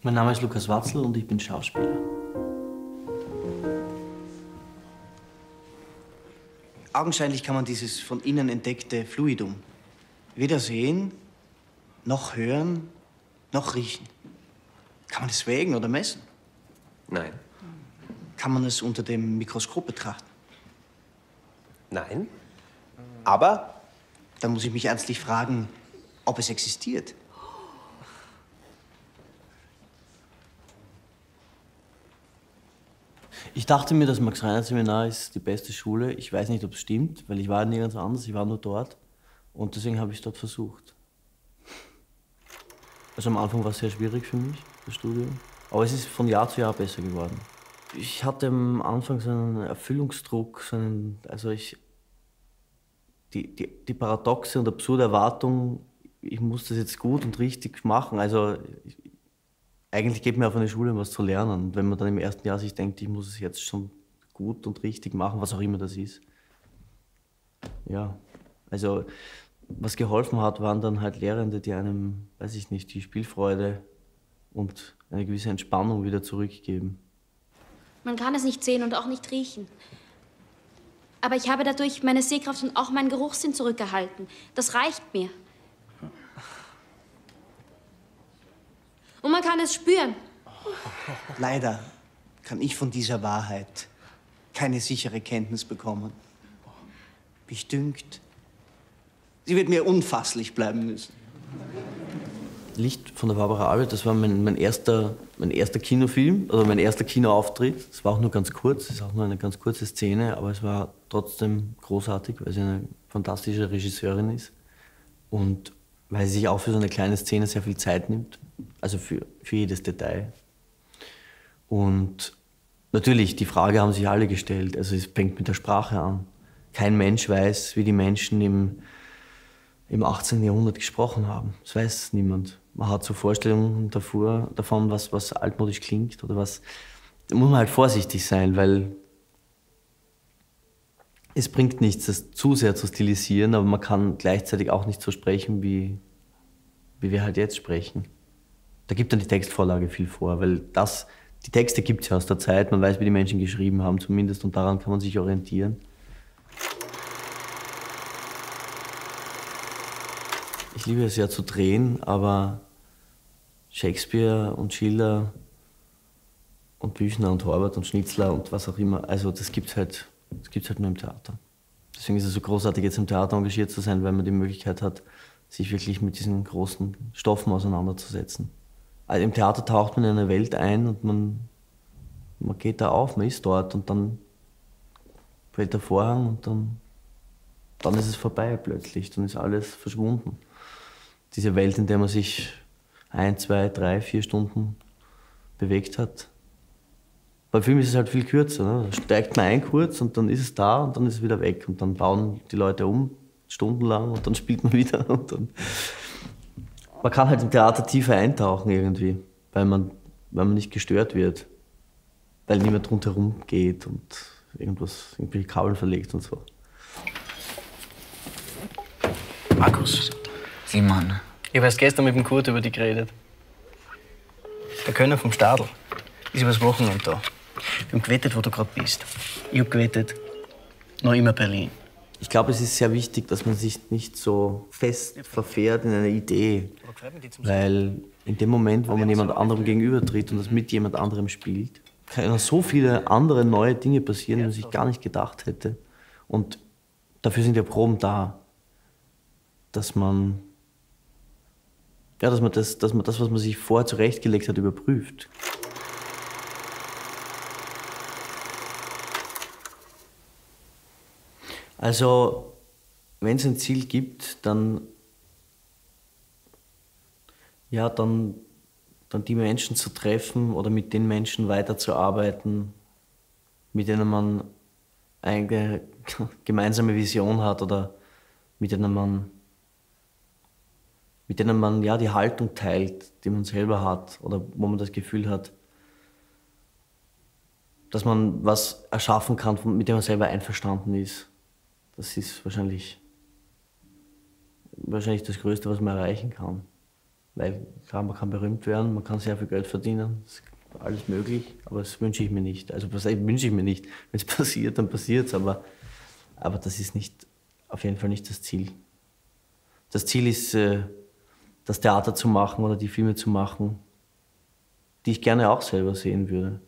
Mein Name ist Lukas Watzl und ich bin Schauspieler. Augenscheinlich kann man dieses von innen entdeckte Fluidum weder sehen, noch hören, noch riechen. Kann man es wägen oder messen? Nein. Kann man es unter dem Mikroskop betrachten? Nein. Aber Dann muss ich mich ernstlich fragen, ob es existiert. Ich dachte mir, das Max-Reinhardt-Seminar ist die beste Schule. Ich weiß nicht, ob es stimmt, weil ich war nirgends anders, ich war nur dort. Und deswegen habe ich es dort versucht. Also am Anfang war es sehr schwierig für mich, das Studium. Aber es ist von Jahr zu Jahr besser geworden. Ich hatte am Anfang so einen Erfüllungsdruck, die paradoxe und absurde Erwartung, ich muss das jetzt gut und richtig machen. Also eigentlich geht man auf eine Schule, um was zu lernen. Und wenn man dann im ersten Jahr sich denkt, ich muss es jetzt schon gut und richtig machen, was auch immer das ist. Ja, also was geholfen hat, waren dann halt Lehrende, die einem, weiß ich nicht, die Spielfreude und eine gewisse Entspannung wieder zurückgeben. Man kann es nicht sehen und auch nicht riechen. Aber ich habe dadurch meine Sehkraft und auch meinen Geruchssinn zurückerhalten. Das reicht mir. Und man kann es spüren. Leider kann ich von dieser Wahrheit keine sichere Kenntnis bekommen. Mich dünkt, sie wird mir unfasslich bleiben müssen. Licht von der Barbara Albert, das war mein erster Kinofilm, also mein erster Kinoauftritt. Es war auch nur ganz kurz, es ist auch nur eine ganz kurze Szene, aber es war trotzdem großartig, weil sie eine fantastische Regisseurin ist und weil sie sich auch für so eine kleine Szene sehr viel Zeit nimmt, also für jedes Detail. Und natürlich, die Frage haben sich alle gestellt, also es fängt mit der Sprache an. Kein Mensch weiß, wie die Menschen im 18. Jahrhundert gesprochen haben. Das weiß niemand. Man hat so Vorstellungen davon, was altmodisch klingt oder was. Da muss man halt vorsichtig sein, weil es bringt nichts, das zu sehr zu stilisieren, aber man kann gleichzeitig auch nicht so sprechen, wie wir halt jetzt sprechen. Da gibt dann die Textvorlage viel vor, weil die Texte gibt es ja aus der Zeit, man weiß, wie die Menschen geschrieben haben zumindest und daran kann man sich orientieren. Ich liebe es ja zu drehen, aber Shakespeare und Schiller und Büchner und Horvath und Schnitzler und was auch immer, also das gibt's halt nur im Theater. Deswegen ist es so großartig, jetzt im Theater engagiert zu sein, weil man die Möglichkeit hat, sich wirklich mit diesen großen Stoffen auseinanderzusetzen. Also im Theater taucht man in eine Welt ein und man geht da auf, man ist dort und dann fällt der Vorhang und dann ist es vorbei plötzlich, dann ist alles verschwunden. Diese Welt, in der man sich 1, 2, 3, 4 Stunden bewegt hat. Beim Film ist es halt viel kürzer. Ne? Da steigt man ein kurz und dann ist es da und dann ist es wieder weg. Und dann bauen die Leute um, stundenlang und dann spielt man wieder. Und dann man kann halt im Theater tiefer eintauchen irgendwie, weil man nicht gestört wird. Weil niemand rundherum geht und irgendwelche Kabel verlegt und so. Markus, Simon. Ich habe erst gestern mit dem Kurt über dich geredet. Der Könner vom Stadl ist übers Wochenende da. Wir haben gewettet, wo du gerade bist. Ich habe gewettet, noch immer Berlin. Ich glaube, es ist sehr wichtig, dass man sich nicht so fest verfährt in einer Idee. Weil in dem Moment, wo man jemand anderem gegenübertritt und das mit jemand anderem spielt, können so viele andere neue Dinge passieren, die man sich gar nicht gedacht hätte. Und dafür sind ja Proben da. Dass man das, was man sich vorher zurechtgelegt hat, überprüft. Also, wenn es ein Ziel gibt, dann die Menschen zu treffen oder mit den Menschen weiterzuarbeiten, mit denen man eine gemeinsame Vision hat oder mit denen man ja die Haltung teilt, die man selber hat oder wo man das Gefühl hat, dass man was erschaffen kann, mit dem man selber einverstanden ist. Das ist wahrscheinlich das Größte, was man erreichen kann. Weil klar, man kann berühmt werden, man kann sehr viel Geld verdienen, das ist alles möglich, aber das wünsche ich mir nicht. Also das wünsche ich mir nicht. Wenn es passiert, dann passiert es, aber das ist nicht, auf jeden Fall nicht das Ziel. Das Ziel ist, das Theater zu machen oder die Filme zu machen, die ich gerne auch selber sehen würde.